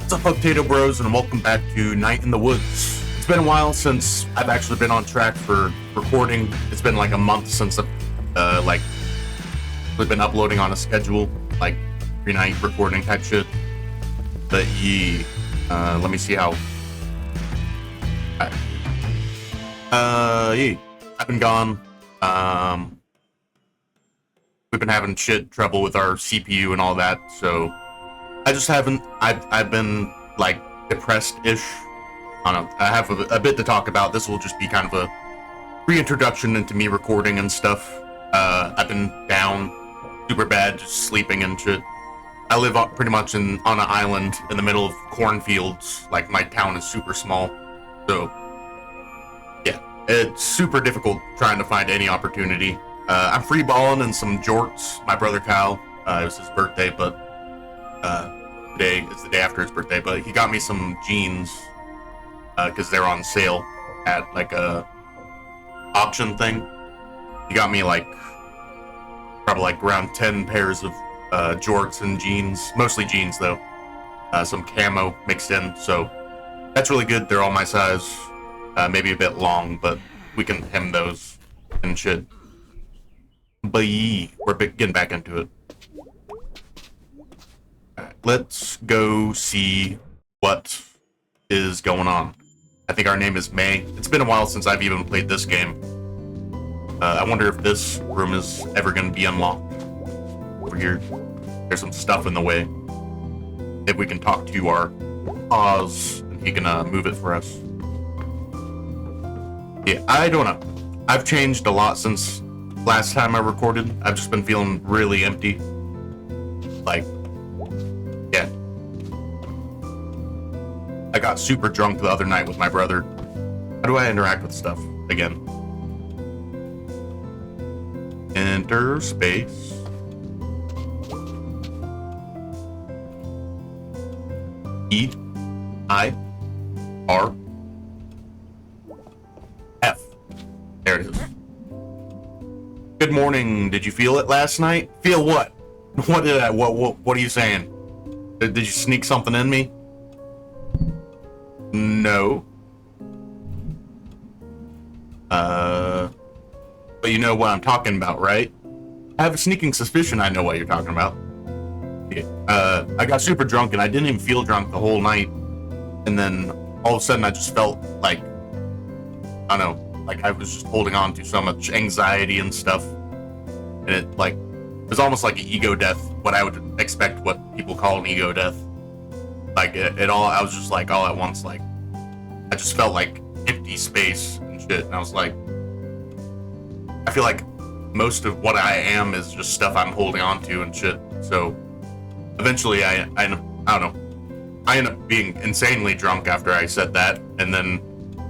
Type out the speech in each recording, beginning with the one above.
What's up, Potato Bros, and welcome back to Night in the Woods. It's been a while since I've actually been on track for recording. It's been like a month since I've we've been uploading on a schedule, like every night recording type shit. But let me see how. I've been gone. We've been having trouble with our CPU and all that, so I just haven't. I've been like depressed-ish. I don't know. I have a bit to talk about. This will just be kind of a reintroduction into me recording and stuff. I've been down super bad, just sleeping and shit. I live pretty much on an island in the middle of cornfields. Like, my town is super small, so yeah, it's super difficult trying to find any opportunity. I'm free balling in some jorts. My brother Kyle, it was his birthday, but today is the day after his birthday. But he got me some jeans because they're on sale at like a auction thing. He got me probably around 10 pairs of jorts and jeans, mostly jeans though. Some camo mixed in, so that's really good. They're all my size, maybe a bit long, but we can hem those and shit. But we're getting back into it. Alright, let's go see what is going on. I think our name is May. It's been a while since I've even played this game. I wonder if this room is ever going to be unlocked. Over here, there's some stuff in the way. If we can talk to our Oz, and he can move it for us. Yeah, I don't know. I've changed a lot since last time I recorded. I've just been feeling really empty. Yeah. I got super drunk the other night with my brother. How do I interact with stuff again? Enter space. E I R F. There it is. Good morning. Did you feel it last night? Feel what? What are you saying? Did you sneak something in me? No. But you know what I'm talking about, right? I have a sneaking suspicion I know what you're talking about. Yeah. I got super drunk and I didn't even feel drunk the whole night. And then all of a sudden I just felt like, I don't know, like I was just holding on to so much anxiety and stuff. And it was almost like an ego death, what I would expect what people call an ego death. Like it all, I was just like all at once, like I just felt like empty space and shit. And I was like, I feel like most of what I am is just stuff I'm holding on to and shit. So eventually I don't know. I ended up being insanely drunk after I said that. And then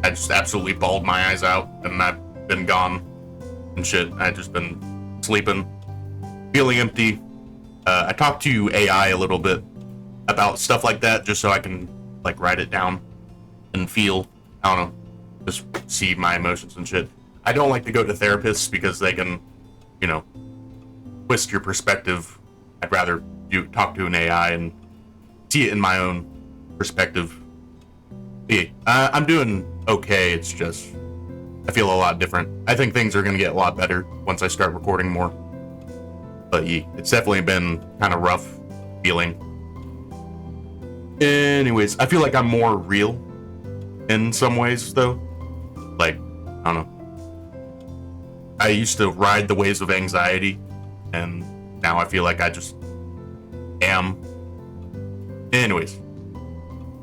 I just absolutely bawled my eyes out and I've been gone and shit. I just been sleeping, feeling empty. I talked to AI a little bit about stuff like that, just so I can write it down and feel. I don't know, just see my emotions and shit. I don't like to go to therapists because they can, twist your perspective. I'd rather talk to an AI and see it in my own perspective. Yeah, I'm doing okay. It's just I feel a lot different. I think things are gonna get a lot better once I start recording more. But yeah, it's definitely been kind of rough feeling. Anyways, I feel like I'm more real in some ways, though. I don't know. I used to ride the waves of anxiety, and now I feel like I just am. Anyways.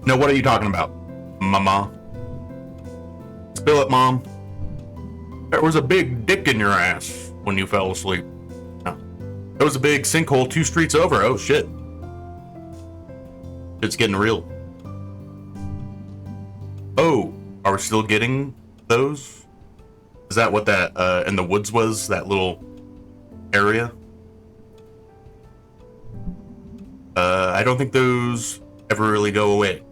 No, what are you talking about, Mama? Spill it, Mom. There was a big dick in your ass when you fell asleep. No. There was a big sinkhole 2 streets over. Oh, shit. It's getting real. Oh, are we still getting those? Is that what that in the woods was? That little area? I don't think those ever really go away.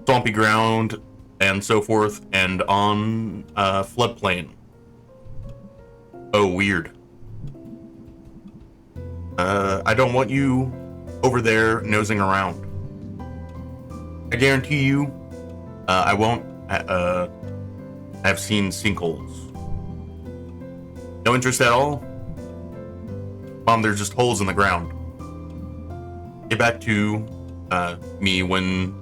Swampy ground and so forth, and on floodplain. Oh, weird. I don't want you over there nosing around. I guarantee you, I won't have seen sinkholes. No interest at all? Mom, there's just holes in the ground. Get back to me when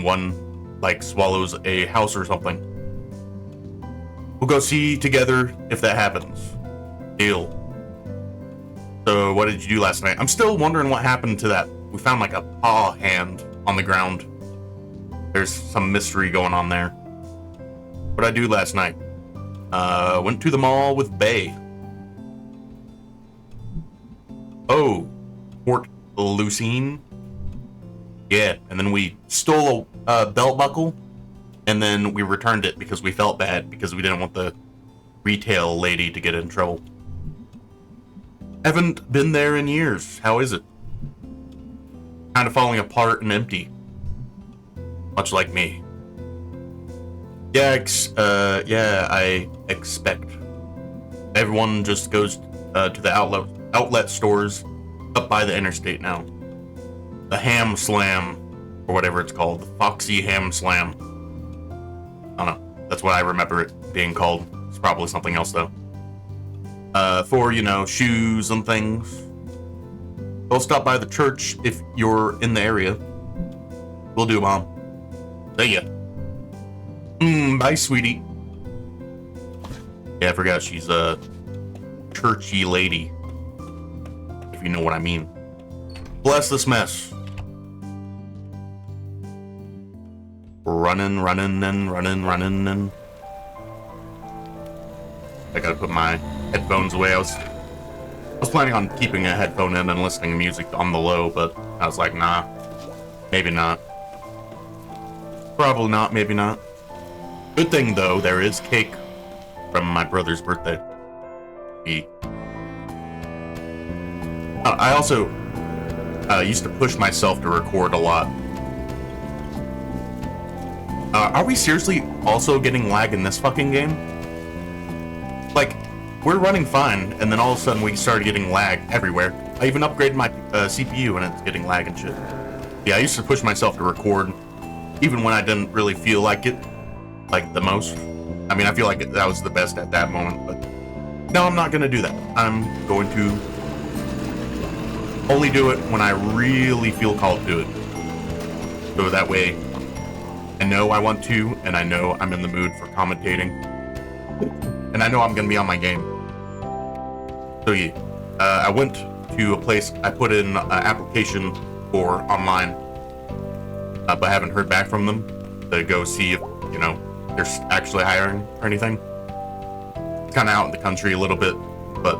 one like swallows a house or something. We'll go see together if that happens. Deal. So what did you do last night? I'm still wondering what happened to that. We found like a paw hand on the ground. There's some mystery going on there. What did I do last night? Went to the mall with Bay. Oh, Port Lucine. Yeah, and then we stole a belt buckle, and then we returned it because we felt bad because we didn't want the retail lady to get in trouble. Haven't been there in years. How is it? Kind of falling apart and empty. Much like me. Yeah, I expect. Everyone just goes to the outlet stores up by the interstate now. The Ham Slam, or whatever it's called. The Foxy Ham Slam. I don't know. That's what I remember it being called. It's probably something else, though. For, shoes and things. We'll stop by the church if you're in the area. Will do, Mom. See ya. Bye, sweetie. Yeah, I forgot she's a churchy lady. If you know what I mean. Bless this mess. Running, and... I gotta put my headphones away. I was planning on keeping a headphone in and listening to music on the low, but I was like, nah. Maybe not. Probably not, maybe not. Good thing, though, there is cake from my brother's birthday. I also used to push myself to record a lot. Are we seriously also getting lag in this fucking game? Like, we're running fine, and then all of a sudden we started getting lag everywhere. I even upgraded my CPU and it's getting lag and shit. Yeah, I used to push myself to record, even when I didn't really feel like it, like the most. I mean, I feel like that was the best at that moment, but no, I'm not gonna do that. I'm going to only do it when I really feel called to it. So that way, I know I want to, and I know I'm in the mood for commentating. And I know I'm gonna be on my game. So yeah, I went to a place I put in an application for online, but I haven't heard back from them to go see if, they're actually hiring or anything. It's kind of out in the country a little bit, but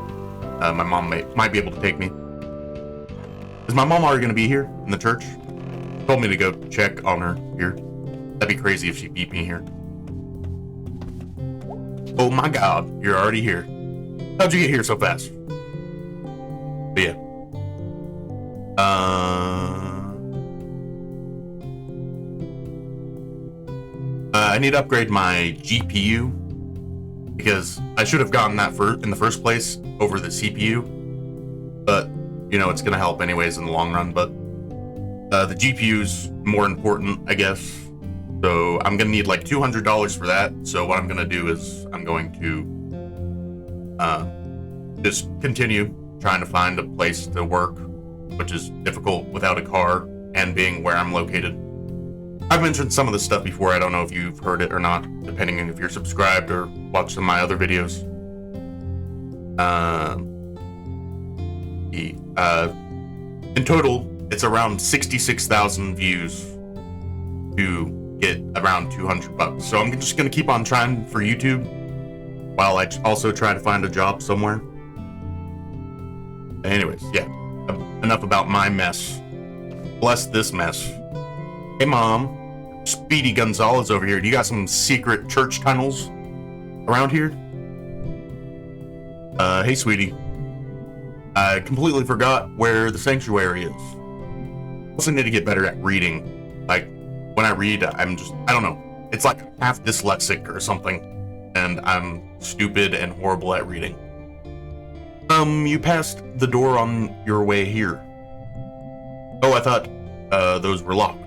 my mom might be able to take me. Is my mom already gonna be here in the church? Told me to go check on her here. That'd be crazy if she beat me here. Oh my god, you're already here. How'd you get here so fast? But yeah. I need to upgrade my GPU because I should have gotten that in the first place over the CPU. But, it's gonna help anyways in the long run, but the GPU's more important, I guess. So I'm gonna need like $200 for that. So what I'm gonna do is I'm going to just continue trying to find a place to work, which is difficult without a car and being where I'm located. I've mentioned some of this stuff before. I don't know if you've heard it or not, depending on if you're subscribed or watched some of my other videos. In total, it's around 66,000 views to get around $200. So I'm just gonna keep on trying for YouTube while I also try to find a job somewhere. Anyways, yeah, enough about my mess. Bless this mess. Hey, Mom. Speedy Gonzalez over here. Do you got some secret church tunnels around here? Hey, sweetie. I completely forgot where the sanctuary is. I also need to get better at reading. Like, when I read, I don't know. It's like I'm half dyslexic or something, and I'm stupid and horrible at reading. You passed the door on your way here. Oh, I thought those were locked.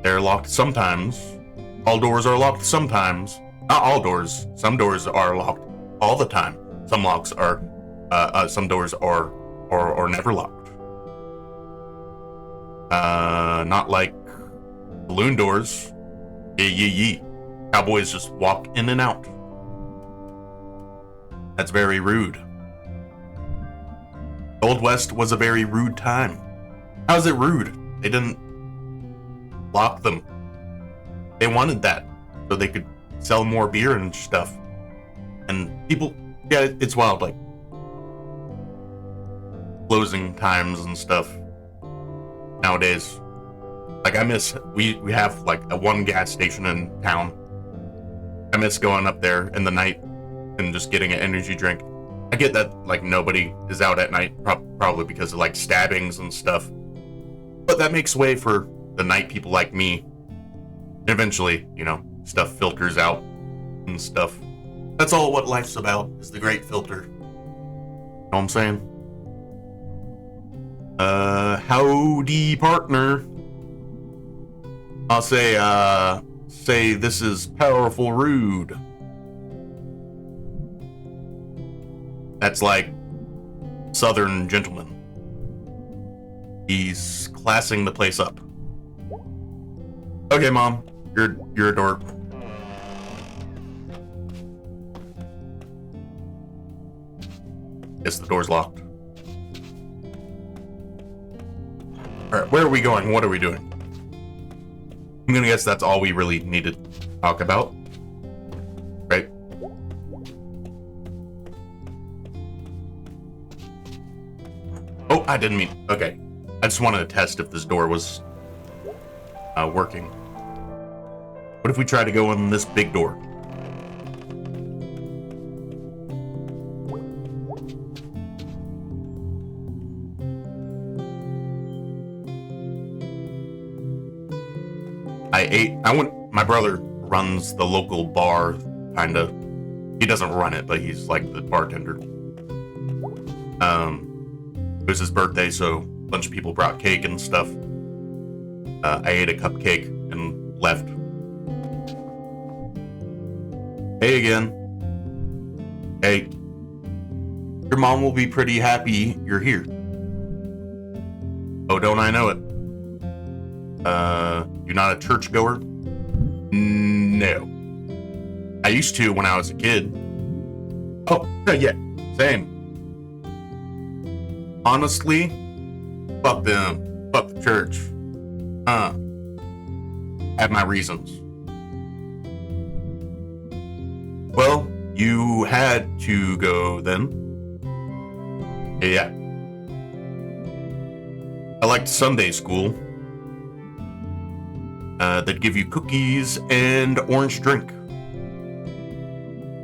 They're locked sometimes. All doors are locked sometimes. Not all doors. Some doors are locked all the time. Some locks are, some doors are never locked. Not like balloon doors. Yeah. Cowboys just walk in and out. That's very rude. Old West was a very rude time. How's it rude? They didn't lock them. They wanted that so they could sell more beer and stuff. And people, yeah, it's wild, like closing times and stuff nowadays. Like I miss, we have like a one gas station in town. I miss going up there in the night and just getting an energy drink. I get that like nobody is out at night, probably because of like stabbings and stuff. But that makes way for the night people like me. Eventually, you know, stuff filters out and stuff. That's all what life's about, is the great filter. Know what I'm saying? Howdy, partner. I'll say this is powerful rude. That's like Southern gentleman. He's classing the place up. Okay, Mom, you're a dork. Guess the door's locked. Alright, where are we going? What are we doing? I'm gonna guess that's all we really need to talk about. Right? Oh, I didn't mean... Okay. I just wanted to test if this door was working. What if we try to go in this big door? My brother runs the local bar, kinda. He doesn't run it, but he's like the bartender. It was his birthday, so a bunch of people brought cake and stuff. I ate a cupcake and left. Hey again. Hey. Your mom will be pretty happy you're here. Oh, don't I know it? You're not a churchgoer? No. I used to when I was a kid. Oh, yeah, same. Honestly, fuck them. Fuck the church. Have my reasons. Well, you had to go then. Yeah. I liked Sunday school. They'd give you cookies and orange drink.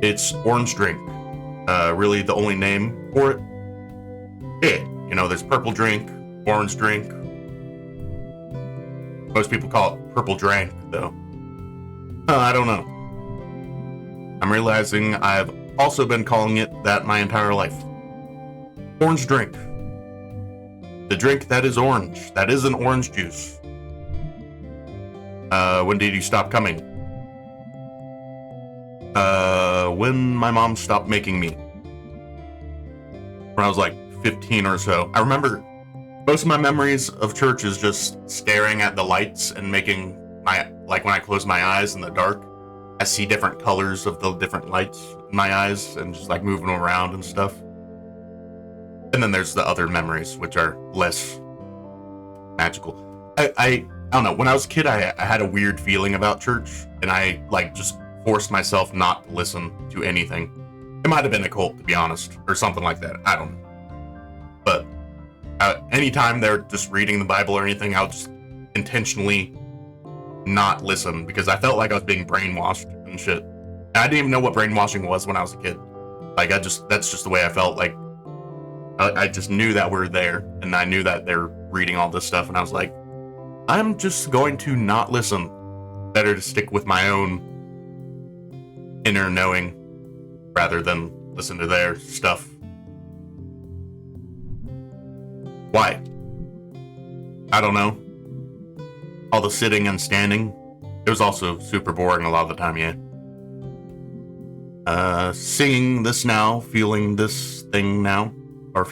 It's orange drink. Really the only name for it. Yeah, you know, there's purple drink, orange drink. Most people call it purple drank, though. I don't know. I'm realizing I've also been calling it that my entire life. Orange drink. The drink that is orange. That isn't orange juice. When did you stop coming? When my mom stopped making me. When I was like 15 or so. I remember most of my memories of church is just staring at the lights and making like when I close my eyes in the dark, I see different colors of the different lights in my eyes and just like moving around and stuff. And then there's the other memories, which are less magical. I don't know. When I was a kid, I had a weird feeling about church, and I like just forced myself not to listen to anything. It might have been a cult, to be honest, or something like that. I don't know. But anytime they're just reading the Bible or anything, I'll just intentionally not listen because I felt like I was being brainwashed and shit. And I didn't even know what brainwashing was when I was a kid. Like that's just the way I felt. Like I just knew that we're there, and I knew that they're reading all this stuff, and I was like, I'm just going to not listen. Better to stick with my own inner knowing rather than listen to their stuff. Why? I don't know. All the sitting and standing. It was also super boring a lot of the time, yeah. Singing this now, feeling this thing now. Or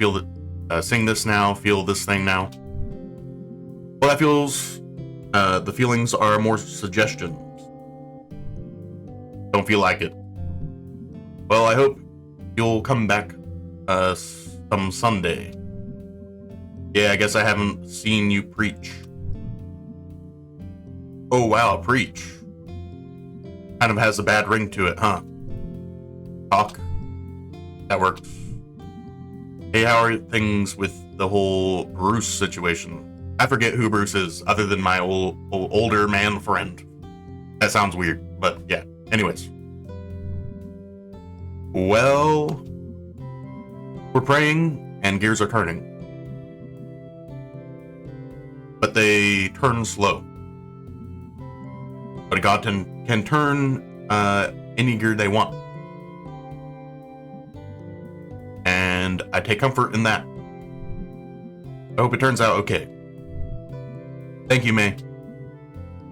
sing this now, feel this thing now. Well, that feels, the feelings are more suggestions. Don't feel like it. Well, I hope you'll come back, some Sunday. Yeah, I guess I haven't seen you preach. Oh wow, preach. Kind of has a bad ring to it, huh? Talk. That works. Hey, how are things with the whole Bruce situation? I forget who Bruce is, other than my older man friend. That sounds weird, but yeah. Anyways. Well, we're praying, and gears are turning. But they turn slow. But God can turn any gear they want. And I take comfort in that. I hope it turns out okay. Thank you, May.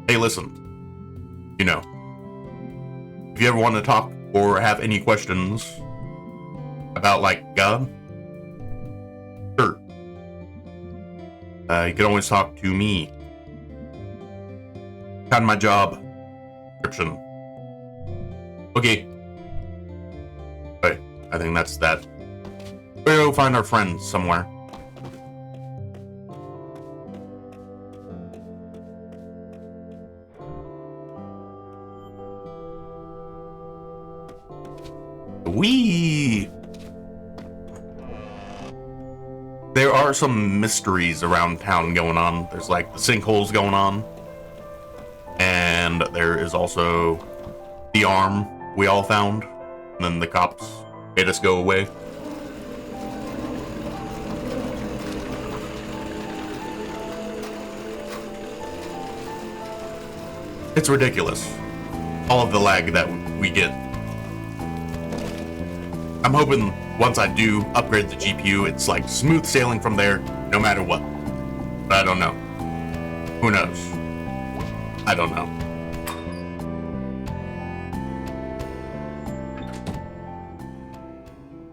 Hey, listen. You know, if you ever want to talk or have any questions about, like, God, sure. You can always talk to me. Kind of my job description. Okay. Right, I think that's that. We'll go find our friends somewhere. There are some mysteries around town going on. There's like the sinkholes going on. And there is also the arm we all found. And then the cops made us go away. It's ridiculous. All of the lag that we get. I'm hoping once I do upgrade the GPU, it's like smooth sailing from there, no matter what. But I don't know. Who knows? I don't know.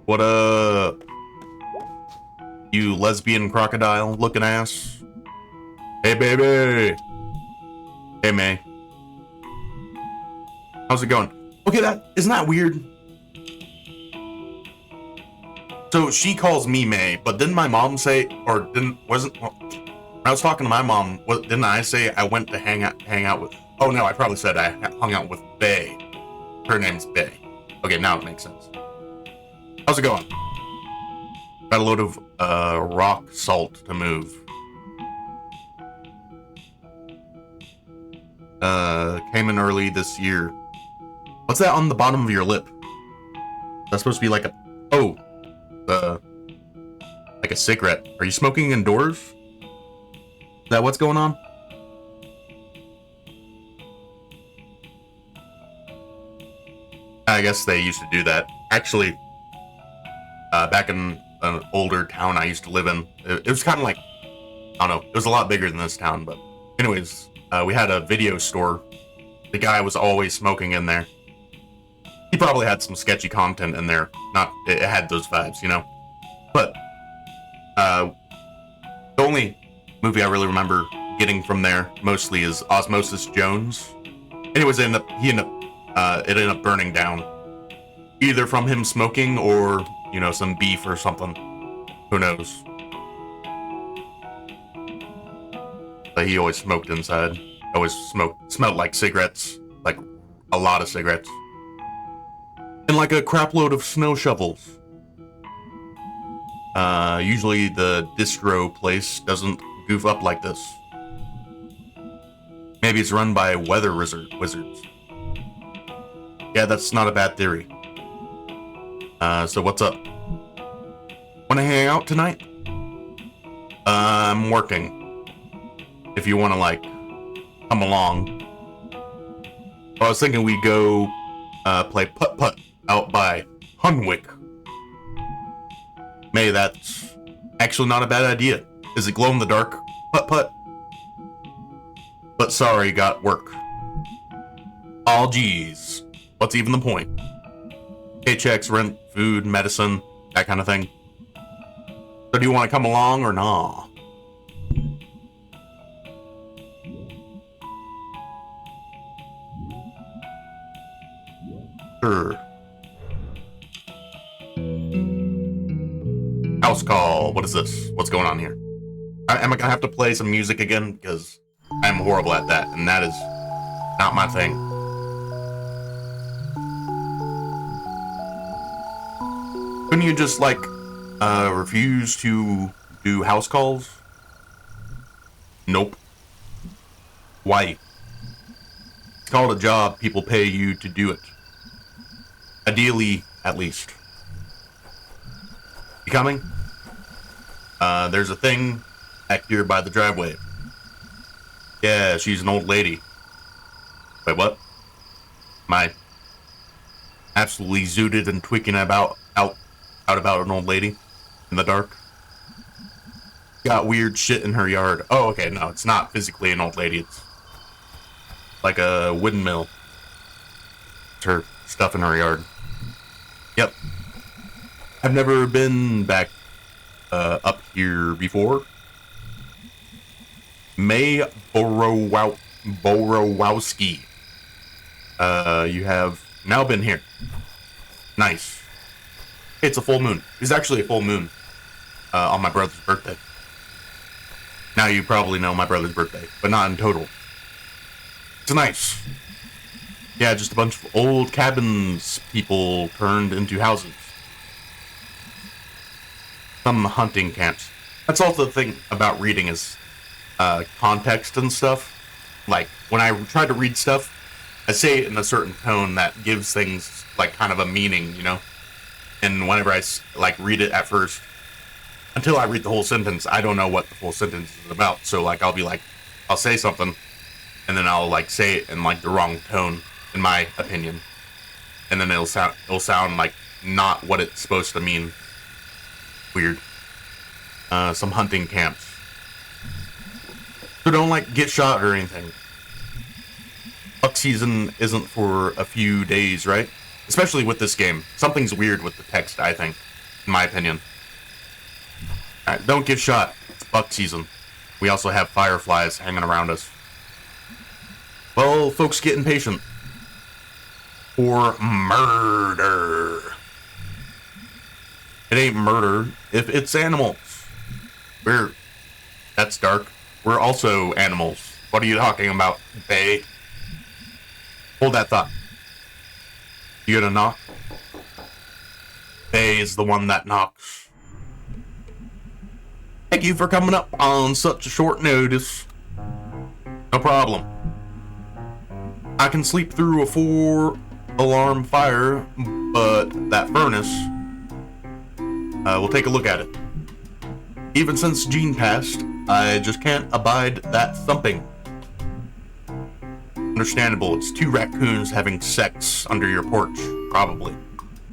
What you lesbian crocodile looking ass? Hey baby! Hey May. How's it going? Okay, isn't that weird? So she calls me May, but didn't my mom say, or when I was talking to my mom, didn't I say I went to hang out with, oh no, I probably said I hung out with Bae. Her name's Bae. Okay, now it makes sense. How's it going? Got a load of, rock salt to move. Came in early this year. What's that on the bottom of your lip? That's supposed to be like like a cigarette. Are you smoking indoors? Is that what's going on? I guess they used to do that. Actually, back in an older town I used to live in, it was kind of like, I don't know, it was a lot bigger than this town, but anyways, we had a video store. The guy was always smoking in there. He probably had some sketchy content in there. It had those vibes, you know? But, the only movie I really remember getting from there mostly is Osmosis Jones. Anyways, it ended up burning down. Either from him smoking or, you know, some beef or something. Who knows? But he always smoked inside. Always smelled like cigarettes. Like, a lot of cigarettes. And like a crapload of snow shovels. Usually the distro place doesn't goof up like this. Maybe it's run by weather wizards. Yeah, that's not a bad theory. So what's up? Wanna hang out tonight? I'm working. If you wanna, like, come along. I was thinking we'd go, play putt-putt out by Hunwick. May, that's actually not a bad idea. Is it glow-in-the-dark putt-putt? But sorry, got work. Aw, geez. What's even the point? Paychecks, rent, food, medicine, that kind of thing. So do you want to come along or nah? Sure. House call. What is this? What's going on here? Am I gonna have to play some music again? Because I'm horrible at that, and that is not my thing. Couldn't you just, like, refuse to do house calls? Nope. Why? It's called a job. People pay you to do it. Ideally, at least. You coming? There's a thing back here by the driveway. Yeah, she's an old lady. Wait, what? Am I absolutely zooted and tweaking out about an old lady in the dark? Got weird shit in her yard. Oh, okay, no, it's not physically an old lady. It's like a wooden mill. It's her stuff in her yard. Yep. I've never been back up here before. May Borowowski. You have now been here. Nice. It's a full moon. It's actually a full moon on my brother's birthday. Now you probably know my brother's birthday, but not in total. It's nice. Yeah, just a bunch of old cabins people turned into houses. Some hunting camps. That's also the thing about reading is context and stuff. Like, when I try to read stuff, I say it in a certain tone that gives things, like, kind of a meaning, you know? And whenever I, like, read it at first, until I read the whole sentence, I don't know what the full sentence is about. So, like, I'll be like, I'll say something, and then I'll, like, say it in, like, the wrong tone, in my opinion. And then it'll sound like not what it's supposed to mean. Weird. Some hunting camps. So don't, like, get shot or anything. Buck season isn't for a few days, right? Especially with this game. Something's weird with the text, I think. In my opinion. Alright, don't get shot. It's buck season. We also have fireflies hanging around us. Well, folks get impatient. For murder. It ain't murder if it's animals. That's dark. We're also animals. What are you talking about, Bay? Hold that thought. You gonna knock? Bay is the one that knocks. Thank you for coming up on such a short notice. No problem. I can sleep through a 4-alarm fire, but that furnace... we'll take a look at it. Even since Jean passed, I just can't abide that thumping. Understandable, it's 2 raccoons having sex under your porch, probably.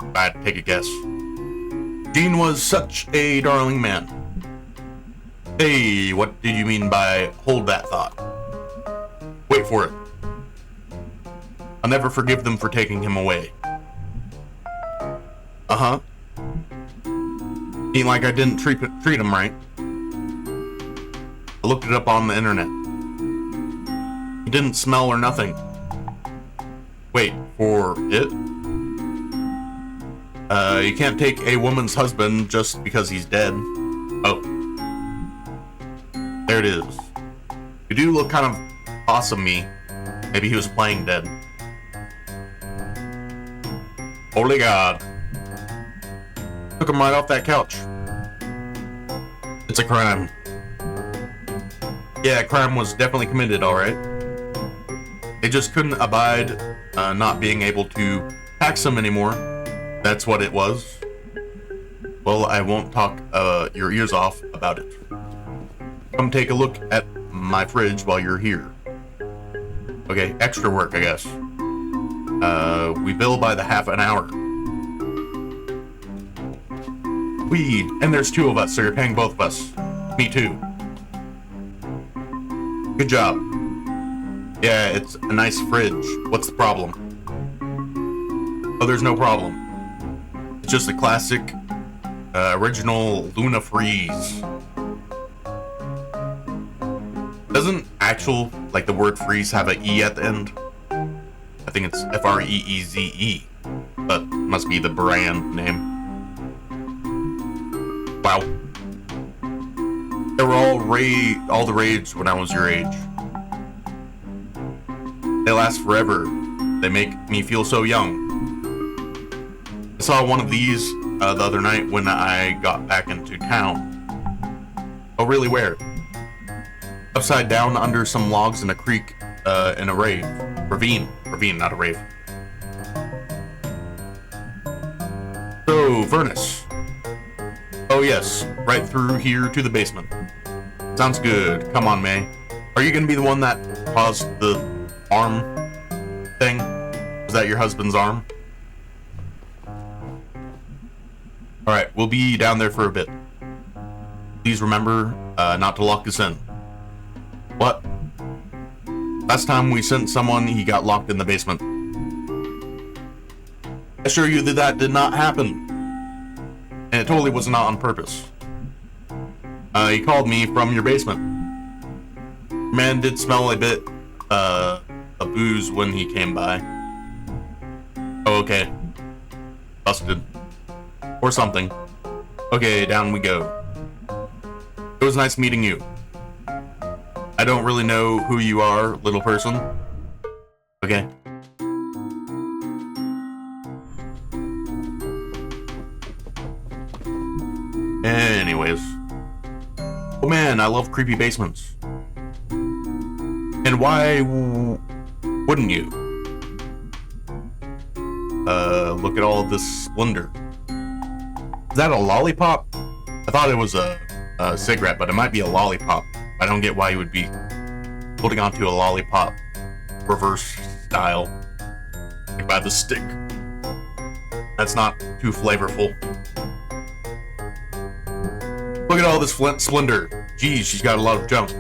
If I had to take a guess. Jean was such a darling man. Hey, what did you mean by hold that thought? Wait for it. I'll never forgive them for taking him away. Uh-huh. Ain't like I didn't treat him right. I looked it up on the internet. He didn't smell or nothing. Wait, for it? You can't take a woman's husband just because he's dead. Oh. There it is. You do look kind of awesome-y. Maybe he was playing dead. Holy God. Took him right off that couch. It's a crime. Yeah, crime was definitely committed, alright. They just couldn't abide not being able to tax him anymore. That's what it was. Well, I won't talk your ears off about it. Come take a look at my fridge while you're here. Okay, extra work, I guess. We bill by the half an hour. And there's 2 of us, so you're paying both of us. Me too. Good job. Yeah, it's a nice fridge. What's the problem? Oh, there's no problem. It's just a classic, original Luna freeze. Doesn't actual, like the word freeze, have an E at the end? I think it's F-R-E-E-Z-E, but must be the brand name. Wow. They were all the rage when I was your age. They last forever. They make me feel so young. I saw one of these the other night when I got back into town. Oh, really? Where? Upside down under some logs in a creek, in a ravine, not a rave. So, furnace. Oh yes, right through here to the basement. Sounds good. Come on, May. Are you gonna be the one that caused the arm thing? Was that your husband's arm? Alright, we'll be down there for a bit. Please remember not to lock us in. What? Last time we sent someone, he got locked in the basement. I assure you that that did not happen. And it totally was not on purpose. He called me from your basement. Man did smell a bit of booze when he came by. Oh, okay. Busted. Or something. Okay, down we go. It was nice meeting you. I don't really know who you are, little person. Okay. Anyways. Oh man, I love creepy basements. And why wouldn't you? Look at all this splendor. Is that a lollipop? I thought it was a cigarette, but it might be a lollipop. I don't get why you would be holding onto a lollipop reverse style, like by the stick. That's not too flavorful. Look at all this splendor. Geez, she's got a lot of junk.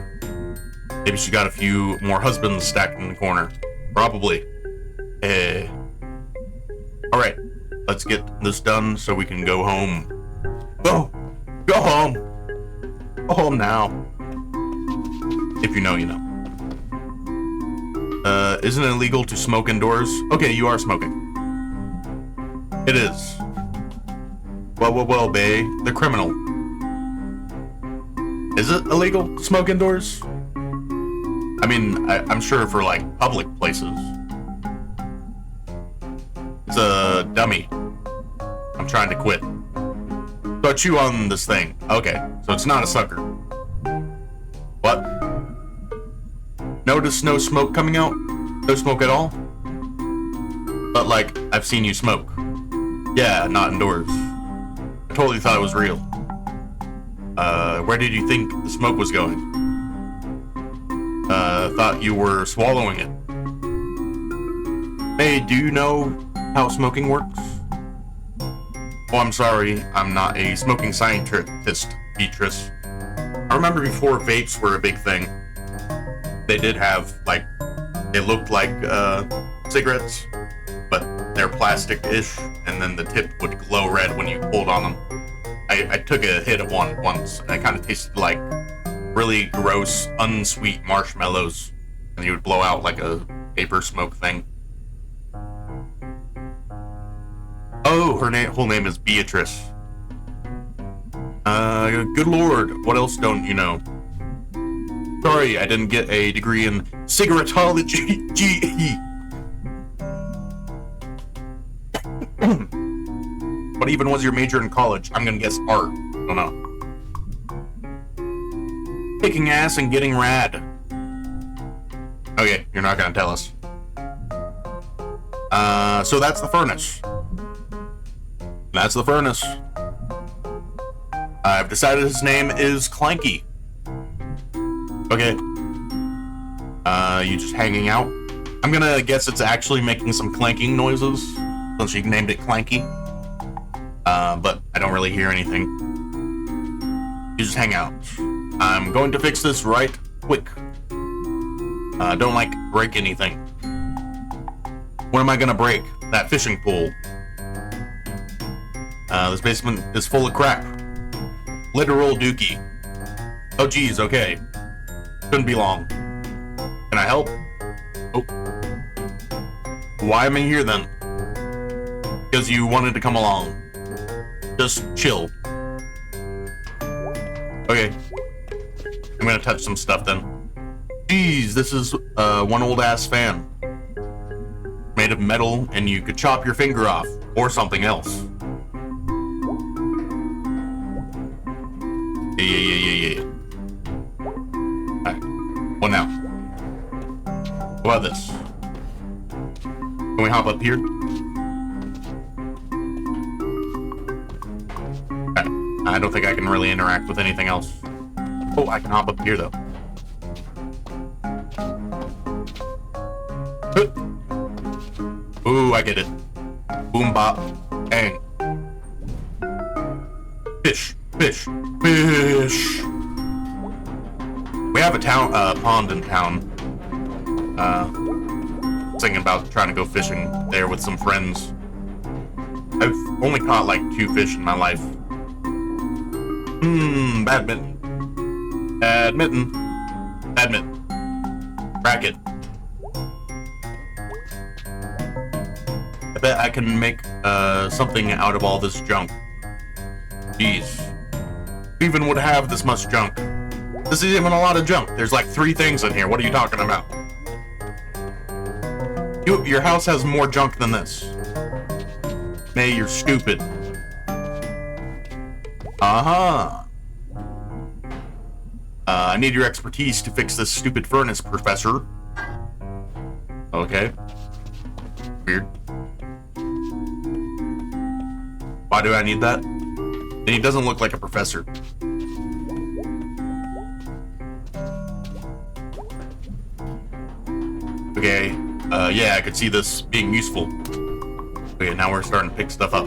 Maybe she got a few more husbands stacked in the corner. Probably. Alright, let's get this done so we can go home. Go home! Go home now. If you know, you know. Isn't it illegal to smoke indoors? Okay, you are smoking. It is. Well, bae, the criminal. Is it illegal to smoke indoors? I mean, I'm sure for, like, public places. It's a dummy. I'm trying to quit. So I chew on this thing. Okay, so it's not a sucker. What? Notice no smoke coming out? No smoke at all? But, like, I've seen you smoke. Yeah, not indoors. I totally thought it was real. Where did you think the smoke was going? Thought you were swallowing it. Hey, do you know how smoking works? Oh, I'm sorry, I'm not a smoking scientist, Beatrice. I remember before vapes were a big thing, they did have, like, they looked like, cigarettes, but they're plastic-ish, and then the tip would glow red when you pulled on them. I took a hit of one once, and it kind of tasted like really gross, unsweet marshmallows, and you would blow out like a paper smoke thing. Oh, her whole name is Beatrice. Good lord, what else don't you know? Sorry, I didn't get a degree in cigarettology. What even was your major in college? I'm gonna guess art. I don't know. Kicking ass and getting rad. Okay, you're not gonna tell us. So that's the furnace. That's the furnace. I've decided his name is Clanky. Okay. You just hanging out? I'm gonna guess it's actually making some clanking noises, since you named it Clanky. But I don't really hear anything. You just hang out. I'm going to fix this right quick. Don't like break anything. What am I gonna break? That fishing pole. This basement is full of crap. Literal dookie. Oh geez, okay. Couldn't be long. Can I help? Oh. Why am I here then? Because you wanted to come along. Just chill. Okay. I'm gonna touch some stuff then. Geez, this is one old ass fan. Made of metal, and you could chop your finger off, or something else. Yeah. Alright. What now? What about this? Can we hop up here? Alright. I don't think I can really interact with anything else. Oh, I can hop up here though. Ooh, I get it. Boom bop. Bang. Fish. Fish. Fish. We have a pond in town. Thinking about trying to go fishing there with some friends. I've only caught like 2 fish in my life. Badminton. Badminton. Badminton. Racket. I bet I can make something out of all this junk. Jeez. Who even would have this much junk? This is even a lot of junk. There's like 3 things in here. What are you talking about? Your house has more junk than this. May, you're stupid. Uh-huh. I need your expertise to fix this stupid furnace, Professor. Okay. Weird. Why do I need that? And he doesn't look like a professor. Okay. Yeah, I could see this being useful. Okay, now we're starting to pick stuff up.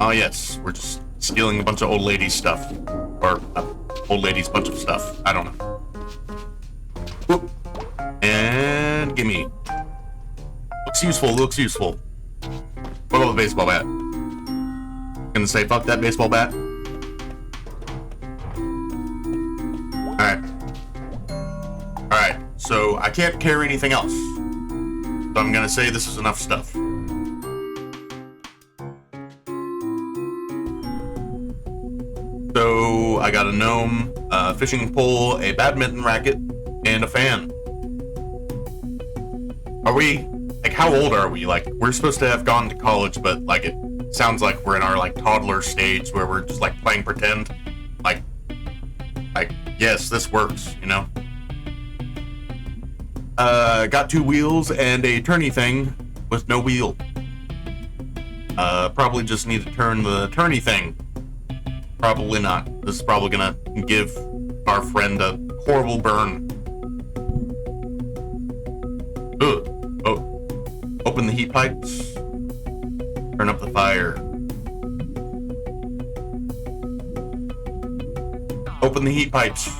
Oh yes, we're just stealing a bunch of old ladies' stuff. Or, old ladies' bunch of stuff. I don't know. Whoop. And gimme. Looks useful, looks useful. What about the baseball bat? Gonna say fuck that baseball bat? Alright. Alright, so I can't carry anything else. So I'm gonna say this is enough stuff. So I got a gnome, a fishing pole, a badminton racket, and a fan. Are we, like, how old are we? Like, we're supposed to have gone to college, but, like, it sounds like we're in our, like, toddler stage where we're just, like, playing pretend. Like, yes, this works, you know? Got 2 wheels and a turny thing with no wheel. Probably just need to turn the turny thing. Probably not. This is probably gonna give our friend a horrible burn. Ugh. Oh. Open the heat pipes. Turn up the fire. Open the heat pipes.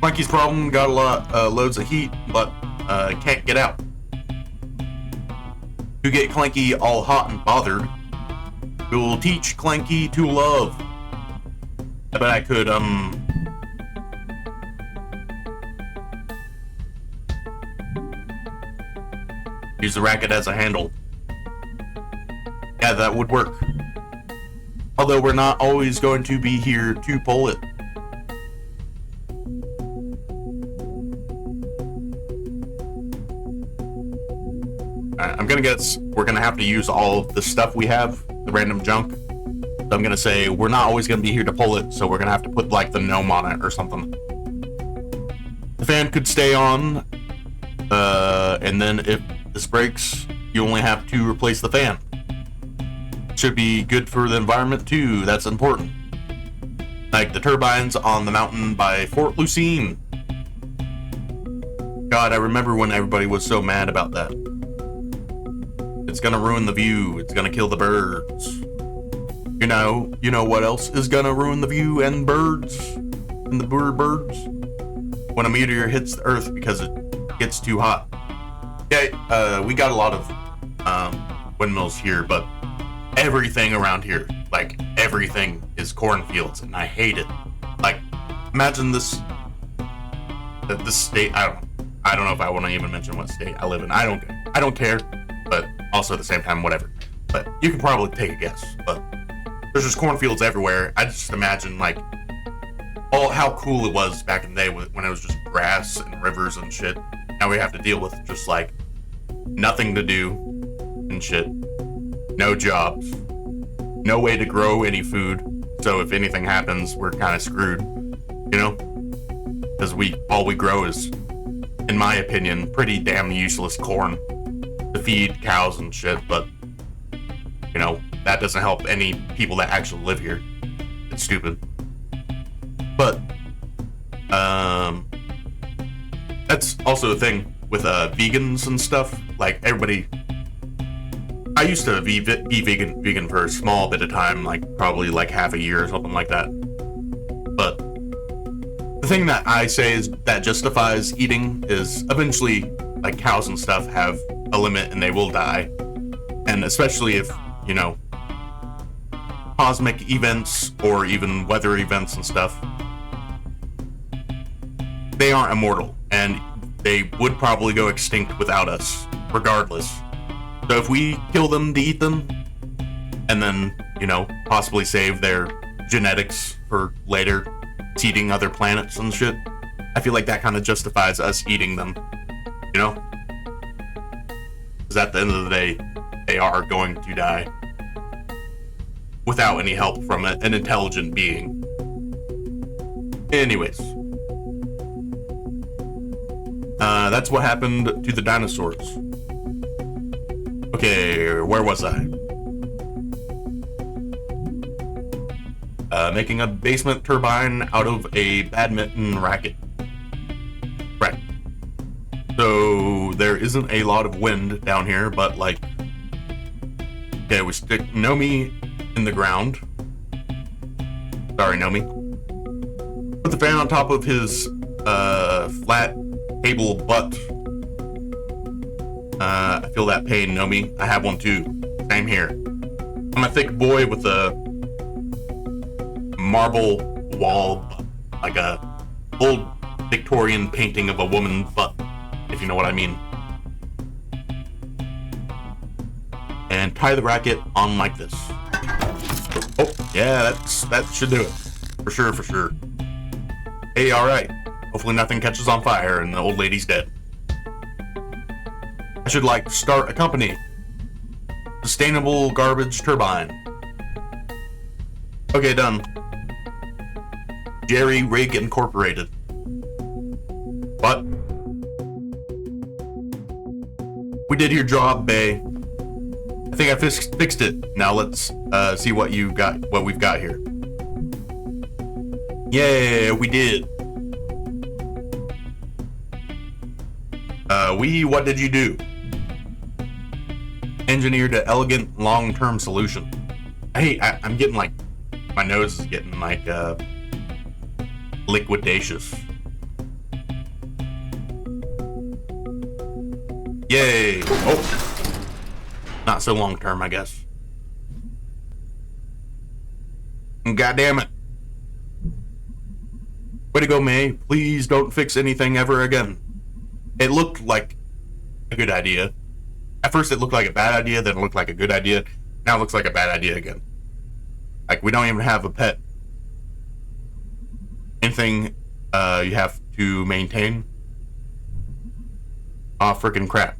Clanky's problem, got a lot, loads of heat, but can't get out. To get Clanky all hot and bothered, we'll teach Clanky to love. I bet I could, use the racket as a handle. Yeah, that would work. Although we're not always going to be here to pull it. I'm gonna guess we're gonna have to use all of the stuff we have, the random junk. So I'm gonna say we're not always gonna be here to pull it, so we're gonna have to put like the gnome on it or something. The fan could stay on, and then if this breaks, you only have to replace the fan. Should be good for the environment too, that's important. Like the turbines on the mountain by Fort Lucine. God, I remember when everybody was so mad about that. It's gonna ruin the view, it's gonna kill the birds. You know what else is gonna ruin the view and birds? And the birds? when a meteor hits the Earth because it gets too hot. Yeah, we got a lot of windmills here, but everything around here, like everything, is cornfields, and I hate it. Like, imagine this state. I don't know if I want to even mention what state I live in. I don't care, but also at the same time, whatever. But you can probably take a guess. But there's just cornfields everywhere. I just imagine like how cool it was back in the day when it was just grass and rivers and shit. Now we have to deal with just like nothing to do and shit. No jobs. No way to grow any food. So if anything happens, we're kind of screwed, you know? Because all we grow is, in my opinion, pretty damn useless corn to feed cows and shit, but, you know, that doesn't help any people that actually live here. It's stupid. But, that's also a thing with, vegans and stuff. Like, everybody... I used to be vegan for a small bit of time, like, probably, like, half a year or something like that. But the thing that I say is that justifies eating is eventually, like, cows and stuff have a limit and they will die. And especially if, you know, cosmic events or even weather events and stuff, they aren't immortal, and they would probably go extinct without us, regardless. So if we kill them to eat them, and then, you know, possibly save their genetics for later seeding other planets and shit, I feel like that kind of justifies us eating them, you know? Because at the end of the day, they are going to die without any help from an intelligent being. Anyways. That's what happened to the dinosaurs. Okay, where was I? Making a basement turbine out of a badminton racket. Right. So, there isn't a lot of wind down here, but like... Okay, we stick Nomi in the ground. Sorry, Nomi. Put the fan on top of his, flat table butt. I feel that pain, Nomi. I have one too. Same here. I'm a thick boy with a marble wall butt. Like a old Victorian painting of a woman's butt, if you know what I mean. And tie the racket on like this. Oh, yeah, that should do it. For sure, for sure. Hey, alright. Hopefully nothing catches on fire and the old lady's dead. I should, like, start a company. Sustainable Garbage Turbine. Okay, done. Jerry Rig Incorporated. What? We did your job, Bay. I think I fixed it. Now let's see what we've got here. Yeah, we did. What did you do? Engineered an elegant long-term solution. I'm getting like, my nose is getting like, liquidatious. Yay! Oh! Not so long-term, I guess. God damn it. Way to go, May. Please don't fix anything ever again. It looked like a good idea. At first it looked like a bad idea, then it looked like a good idea. Now it looks like a bad idea again. Like, we don't even have a pet. Anything you have to maintain? Aw, frickin' crap.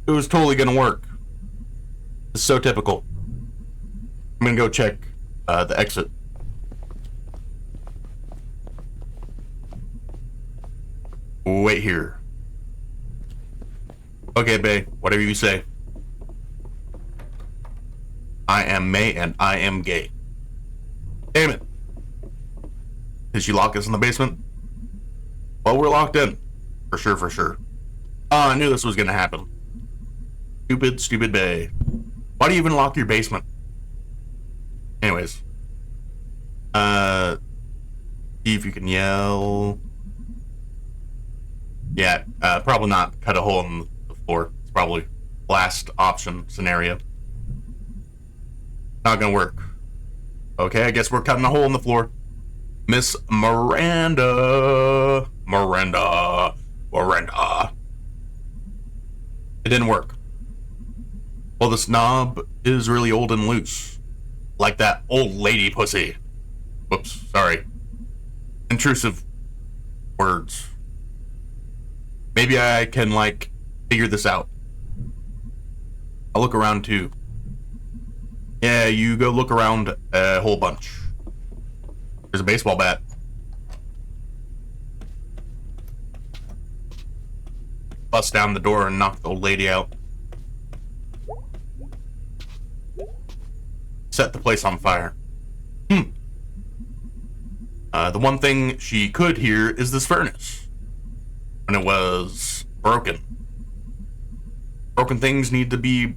It was totally gonna work. It's so typical. I'm gonna go check the exit. Wait here. Okay, babe, whatever you say. I am May and I am gay. Damn it. Did she lock us in the basement? Well, we're locked in. For sure, for sure. Oh, I knew this was gonna happen. Stupid, stupid Bay. Why do you even lock your basement? Anyways. See if you can yell. Yeah, probably not cut a hole in the floor. It's probably last option scenario. Not gonna work. Okay, I guess we're cutting a hole in the floor. Miss Miranda. Miranda. It didn't work. Well, this knob is really old and loose. Like that old lady pussy. Whoops, sorry. Intrusive words. Maybe I can, like, figure this out. I'll look around too. Yeah, you go look around a whole bunch. There's a baseball bat. Bust down the door and knock the old lady out. Set the place on fire. The one thing she could hear is this furnace. When it was broken. Broken things need to be...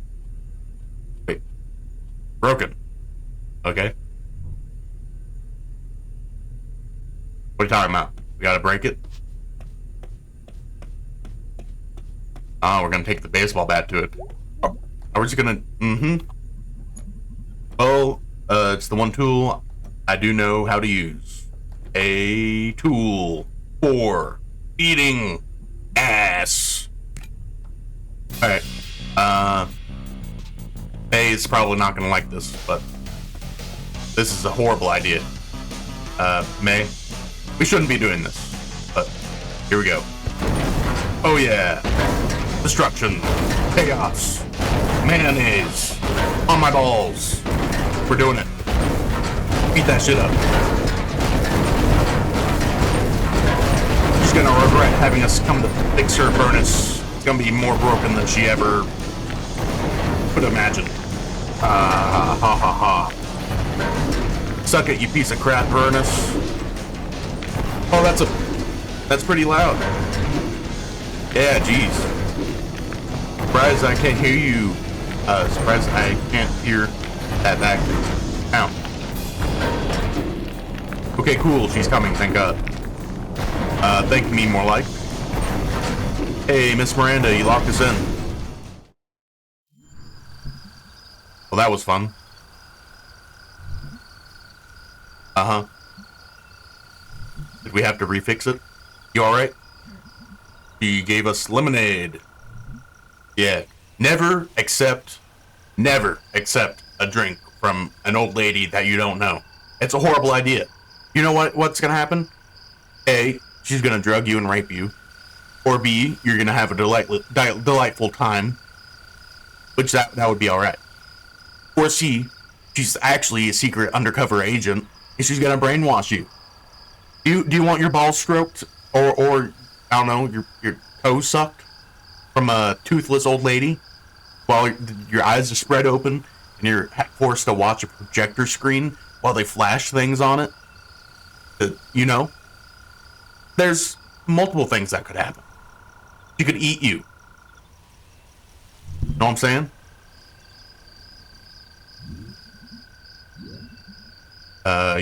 Wait. Broken. Okay. What are you talking about? We gotta break it? Oh, we're gonna take the baseball bat to it. Oh, are we just gonna... Well, it's the one tool I do know how to use. A tool for eating ass. Alright. May is probably not gonna like this, but this is a horrible idea. May, we shouldn't be doing this, but here we go. Oh yeah. Destruction. Chaos. Mayonnaise. On my balls. We're doing it. Eat that shit up. She's gonna regret having us come to fix her furnace. It's gonna be more broken than she ever could imagine. Ha ha ha. Suck it, you piece of crap furnace. Oh, that's pretty loud. Yeah, jeez. Surprised I can't hear you. Surprised I can't hear that back. Ow. Okay, cool. She's coming. Thank God. Thank me, more like. Hey, Miss Miranda, you locked us in. Well, that was fun. Uh-huh. Did we have to refix it? You alright? She gave us lemonade. Yeah. Never accept a drink from an old lady that you don't know. It's a horrible idea. You know what's gonna happen? A, she's gonna drug you and rape you. Or B, you're gonna have a delightful time. Which that would be alright. Or C, she's actually a secret undercover agent, and she's gonna brainwash you. Do you want your balls stroked? Or I don't know, your toes sucked? From a toothless old lady? While your eyes are spread open, and you're forced to watch a projector screen while they flash things on it? You know? There's multiple things that could happen. She could eat you. Know what I'm saying?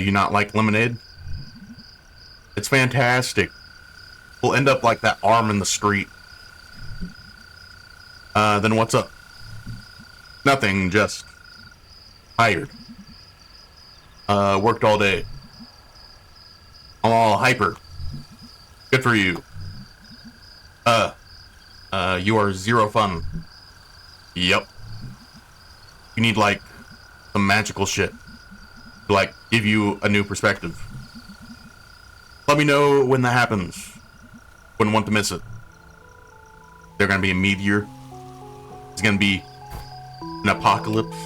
You not like lemonade? It's fantastic. We'll end up like that arm in the street. Then what's up? Nothing, just tired. Worked all day. I'm all hyper. Good for you. You are zero fun. Yep. You need, like, some magical shit to, like, give you a new perspective. Let me know when that happens. Wouldn't want to miss it. There's gonna be a meteor. It's gonna be an apocalypse.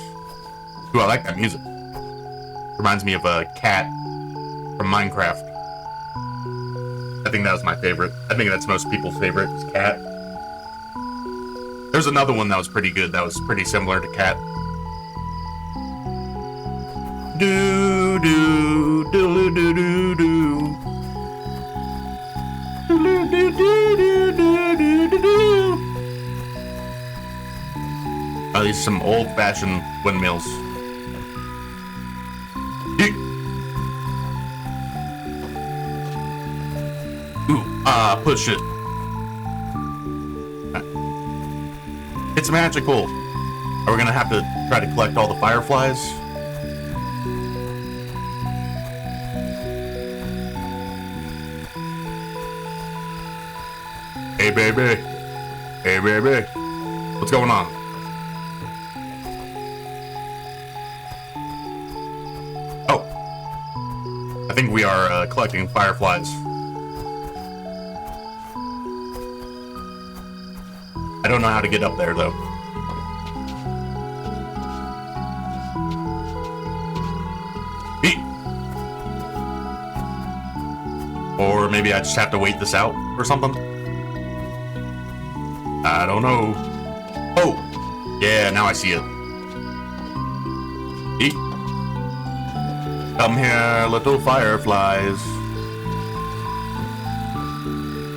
Ooh, I like that music. Reminds me of a cat from Minecraft. I think that was my favorite. I think that's most people's favorite, is Cat. There's another one that was pretty good, that was pretty similar to Cat. Do do do do do do. Do do do do do do do. Oh, these are some old-fashioned windmills. Ooh, push it. It's magical. Are we gonna have to try to collect all the fireflies? Hey, baby. Hey, baby. What's going on? Oh. I think we are collecting fireflies. I don't know how to get up there, though. Eat. Or maybe I just have to wait this out or something? I don't know. Oh! Yeah, now I see it. Eat. Come here, little fireflies.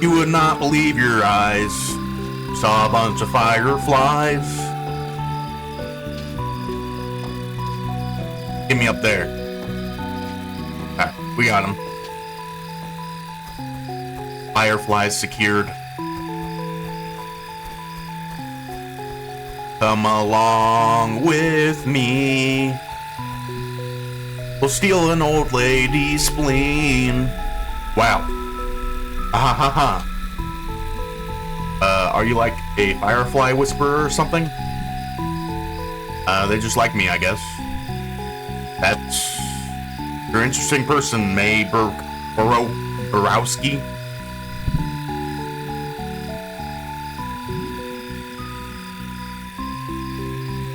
You would not believe your eyes. Saw a bunch of fireflies. Get me up there. Alright, we got him. Fireflies secured. Come along with me. We'll steal an old lady's spleen. Wow. Ha ha ha. Are you like a firefly whisperer or something? They just like me, I guess. You're an interesting person, May Borowski.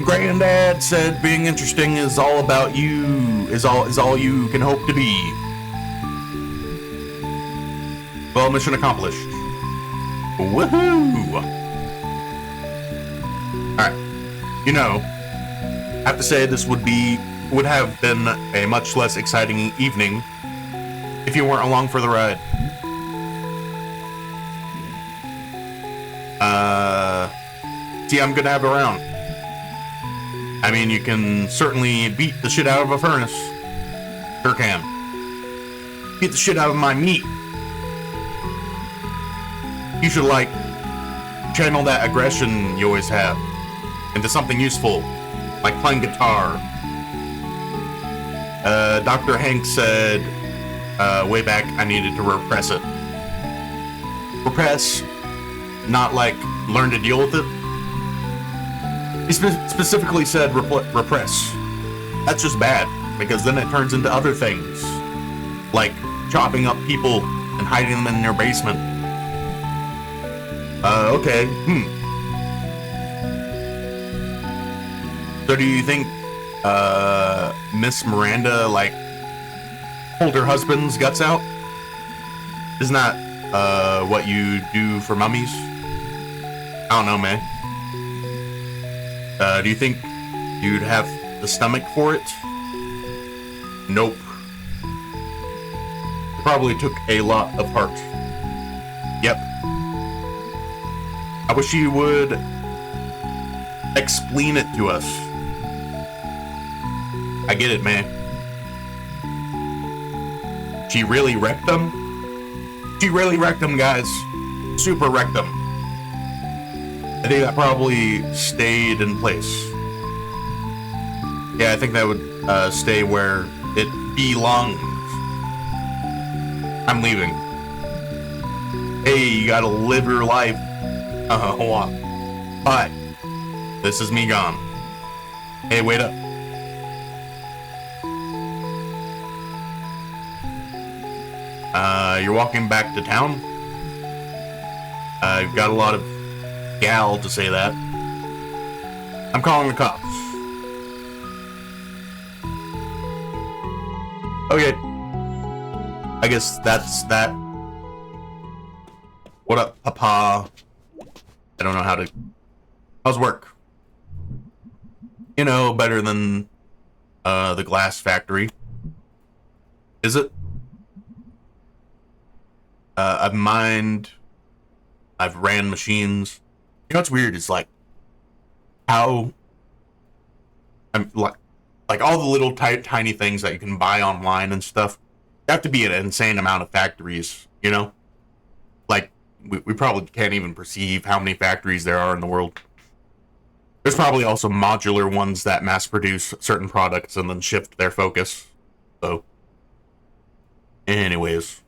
Granddad said being interesting is all about you, is all you can hope to be. Well, mission accomplished. Woohoo! Alright. You know, I have to say this would have been a much less exciting evening if you weren't along for the ride. See, I'm gonna have around. I mean, you can certainly beat the shit out of a furnace. Sure can. Beat the shit out of my meat. You should, like, channel that aggression you always have into something useful, like playing guitar. Dr. Hank said way back I needed to repress it. Repress, not like learn to deal with it. He specifically said repress. That's just bad, because then it turns into other things, like chopping up people and hiding them in your basement. Okay, So do you think, Miss Miranda, like, pulled her husband's guts out? Isn't that, what you do for mummies? I don't know, man. Do you think you'd have the stomach for it? Nope. Probably took a lot of heart. Yep. I wish you would explain it to us. I get it, man. She really wrecked them? She really wrecked them, guys. Super wrecked them. I think that probably stayed in place. Yeah, I think that would stay where it belongs. I'm leaving. Hey, you gotta live your life. Hold on. Bye. This is me gone. Hey, wait up. You're walking back to town? You've got a lot of gal to say that. I'm calling the cops. Okay. I guess that's that. What up, Papa? I don't know how to... How's work? You know, better than the glass factory. Is it? I've mined. I've ran machines. You know what's weird? It's like how I'm like all the little tiny things that you can buy online and stuff. There have to be an insane amount of factories, you know? Like we probably can't even perceive how many factories there are in the world. There's probably also modular ones that mass produce certain products and then shift their focus. So, anyways.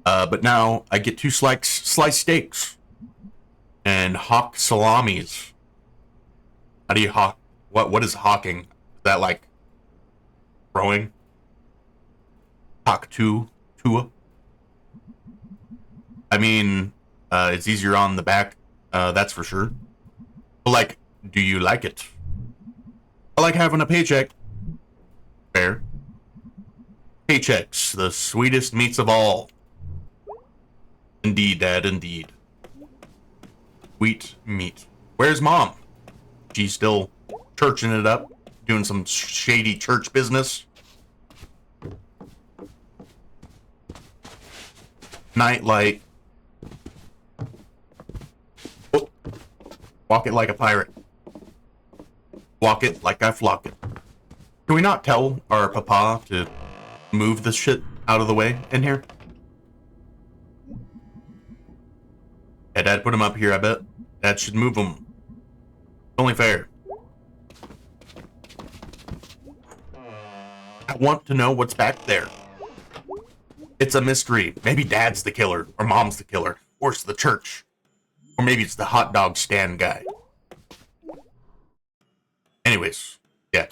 But now I get 2 sliced steaks and hawk salamis. How do you hawk? What is hawking? Is that like throwing? Hawk tua? I mean, it's easier on the back, that's for sure. But like, do you like it? I like having a paycheck. Fair. Paychecks, the sweetest meats of all. Indeed, Dad, indeed. Sweet meat. Where's Mom? She's still churching it up, doing some shady church business. Nightlight. Oh. Walk it like a pirate. Walk it like I flock it. Can we not tell our papa to move this shit out of the way in here? Yeah, Dad put him up here, I bet. Dad should move him. Only fair. I want to know what's back there. It's a mystery. Maybe Dad's the killer, or Mom's the killer, or it's the church. Or maybe it's the hot dog stand guy. Anyways, yeah.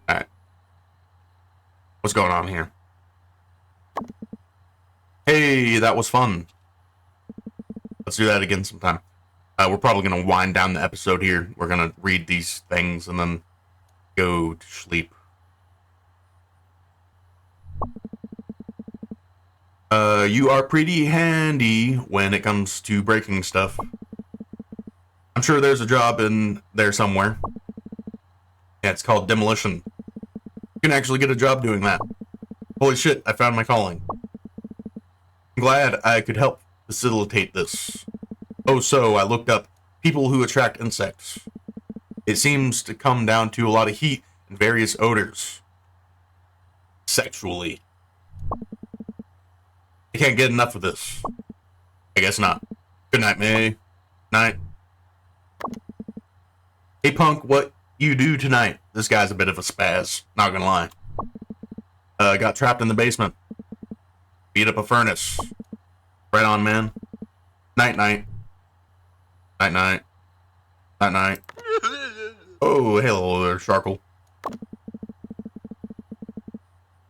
Alright. What's going on here? Hey, that was fun. Let's do that again sometime. We're probably going to wind down the episode here. We're going to read these things and then go to sleep. You are pretty handy when it comes to breaking stuff. I'm sure there's a job in there somewhere. Yeah, it's called demolition. You can actually get a job doing that. Holy shit, I found my calling. I'm glad I could help facilitate this. Oh, so I looked up people who attract insects. It seems to come down to a lot of heat and various odors. Sexually. I can't get enough of this. I guess not. Good night, May. Night. Hey, punk, what you do tonight? This guy's a bit of a spaz, not gonna lie. Got trapped in the basement. Beat up a furnace. Right on, man. Night, night. Night, night. Night, night. Oh, hello there, Sharkle.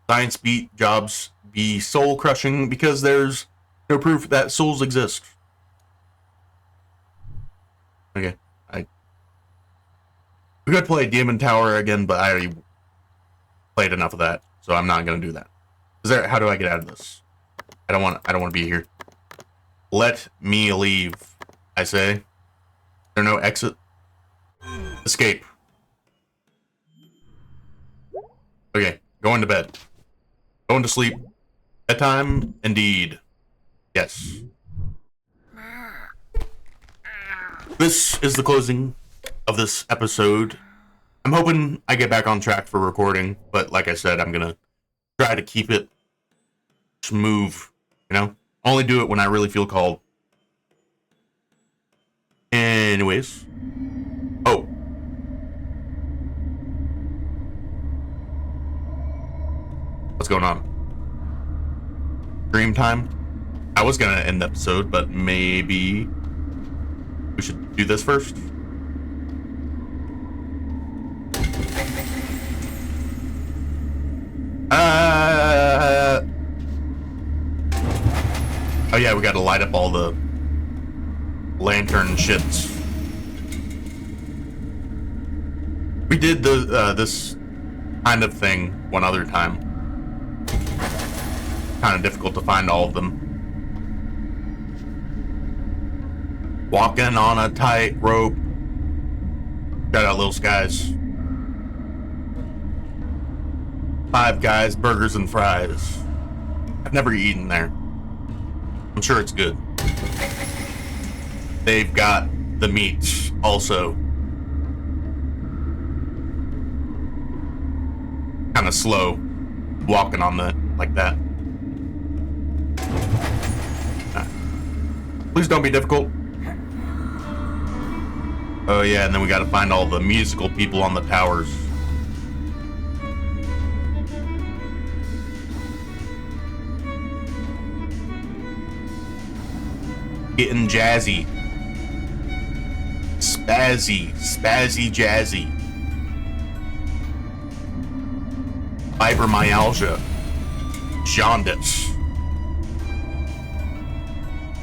Science beat jobs be soul crushing because there's no proof that souls exist. Okay, we could play Demon Tower again, but I already played enough of that, so I'm not gonna do that. How do I get out of this? I don't want to be here. Let me leave, I say. Is there no exit? Escape. Okay, going to bed. Going to sleep. Bedtime, indeed. Yes. This is the closing of this episode. I'm hoping I get back on track for recording, but like I said, I'm gonna try to keep it smooth, you know? Only do it when I really feel called. Anyways. Oh. What's going on? Dream time? I was gonna end the episode, but maybe we should do this first. Oh yeah, we gotta light up all the lantern shits. We did this kind of thing one other time. Kind of difficult to find all of them. Walking on a tight rope. Shout out Little Skies. Five Guys, burgers and fries. I've never eaten there. I'm sure it's good. They've got the meats also. Kind of slow walking on that like that. Please don't be difficult. Oh yeah, and then we gotta find all the musical people on the towers. Getting jazzy. Spazzy jazzy. Fibromyalgia. Jaundice.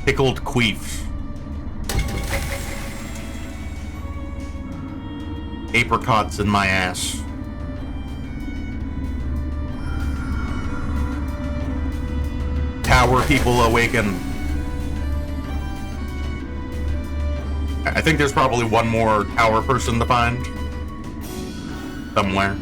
Pickled queefs. Apricots in my ass. Tower people awaken. I think there's probably one more tower person to find. Somewhere.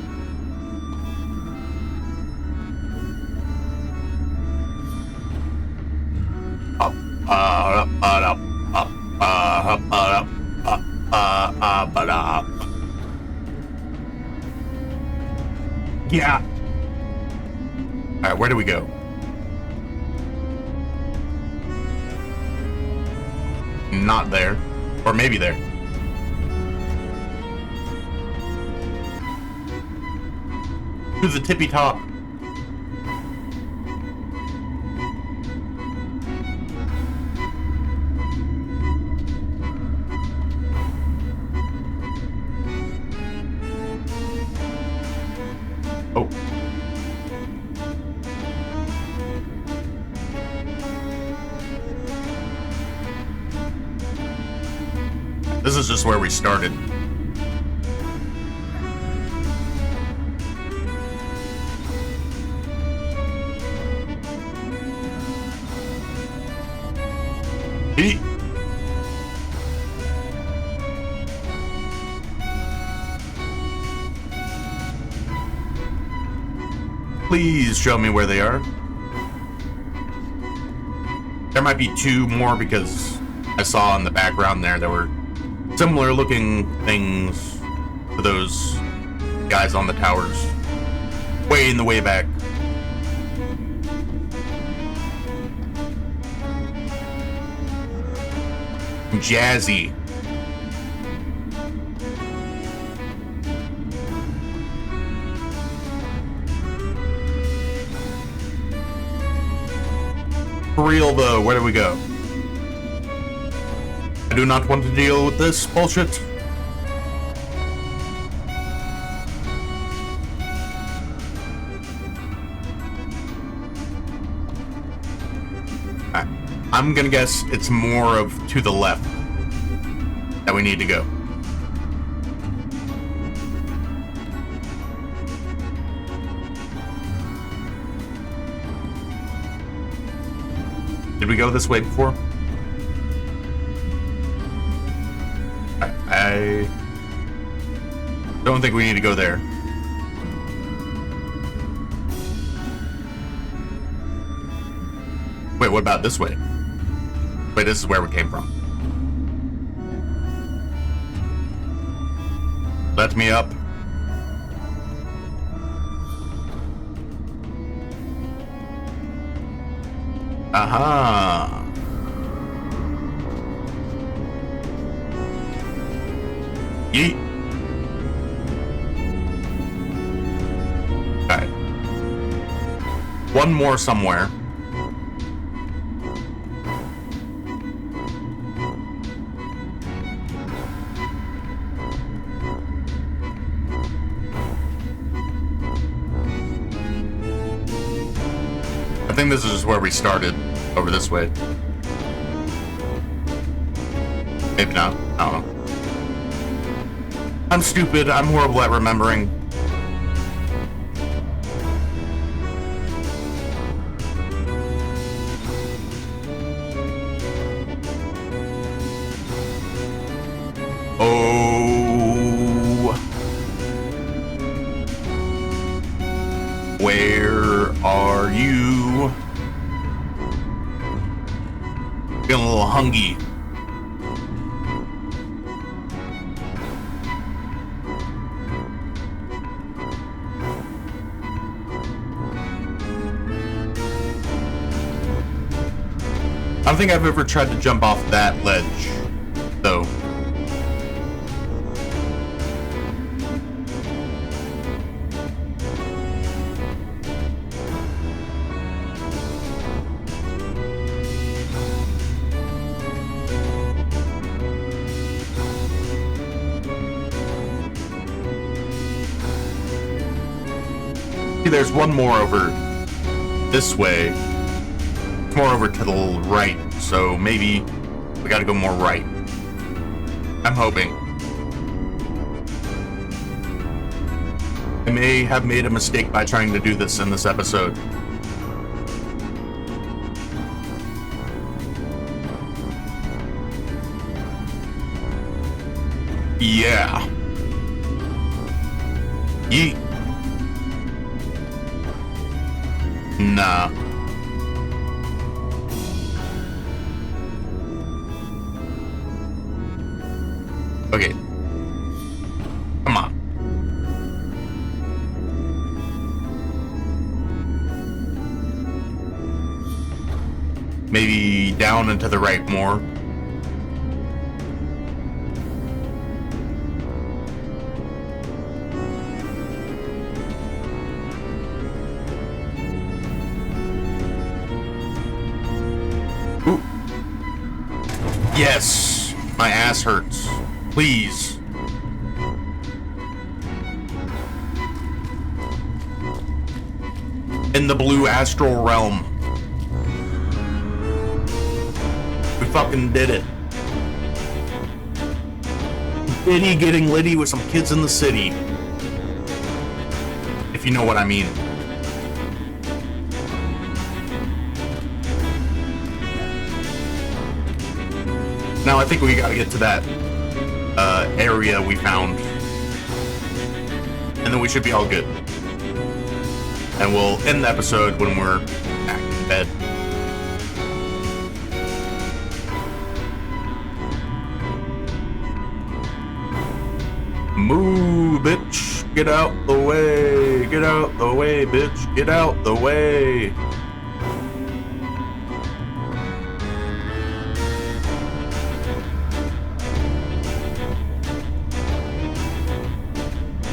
Yeah. Alright, where do we go? Not there. Or maybe there. To the tippy top. Oh. This is just where we started. Eat. Please show me where they are. There might be two more because I saw in the background there were similar looking things to those guys on the towers. Way in the way back. Jazzy. For real though, where do we go? I do not want to deal with this bullshit. I'm gonna guess it's more of to the left that we need to go. Did we go this way before? I don't think we need to go there. Wait, what about this way? Wait, this is where we came from. Let me up. Aha. Yeet. Okay. One more somewhere. I think this is where we started, over this way. Maybe not. I don't know. I'm stupid. I'm horrible at remembering. Oh. Where are you? Feeling a little hungry. don't think I've ever tried to jump off that ledge, though. See, there's one more over this way. More over to the right, so maybe we gotta go more right. I'm hoping. I may have made a mistake by trying to do this in this episode. Yeah. Yeet. Nah. Okay. Come on. Maybe down and to the right more. Ooh. Yes. My ass hurts. Please. In the blue astral realm. We fucking did it. Diddy getting litty with some kids in the city. If you know what I mean. Now I think we gotta get to that area we found, and then we should be all good, and we'll end the episode when we're back in bed. Move, bitch, get out the way, get out the way, bitch, get out the way.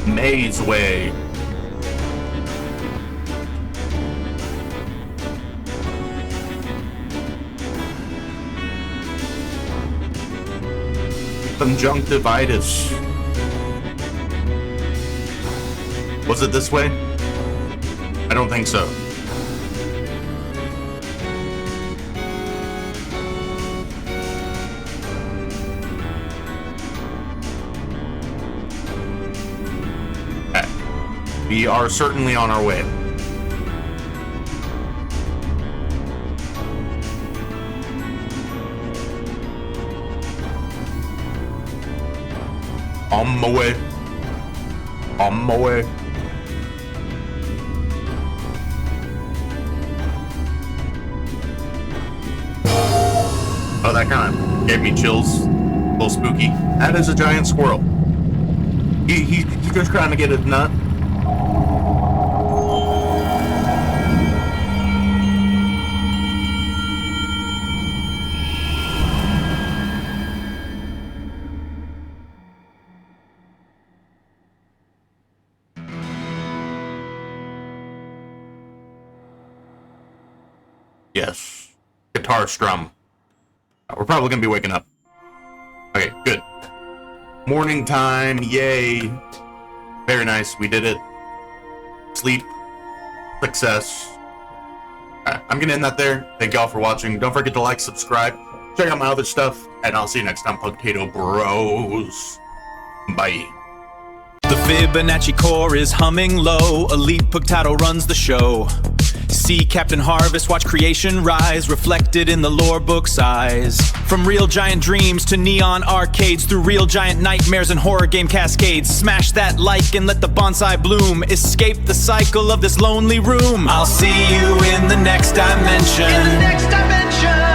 Maze way. Conjunctivitis. Was it this way? I don't think so. We are certainly on our way. On my way. On my way. Oh, that kind of gave me chills. A little spooky. That is a giant squirrel. He's just trying to get his nut. Yes. Guitar strum. We're probably gonna be waking up. Okay, good. Morning time, yay. Very nice, we did it. Sleep. Success. Alright, I'm gonna end that there. Thank y'all for watching. Don't forget to like, subscribe, check out my other stuff, and I'll see you next time, Potato Bros. Bye. The Fibonacci core is humming low. Elite Potato runs the show. See Captain Harvest, watch creation rise, reflected in the lore book's eyes. From real giant dreams to neon arcades, through real giant nightmares and horror game cascades. Smash that like and let the bonsai bloom. Escape the cycle of this lonely room. I'll see you in the next dimension.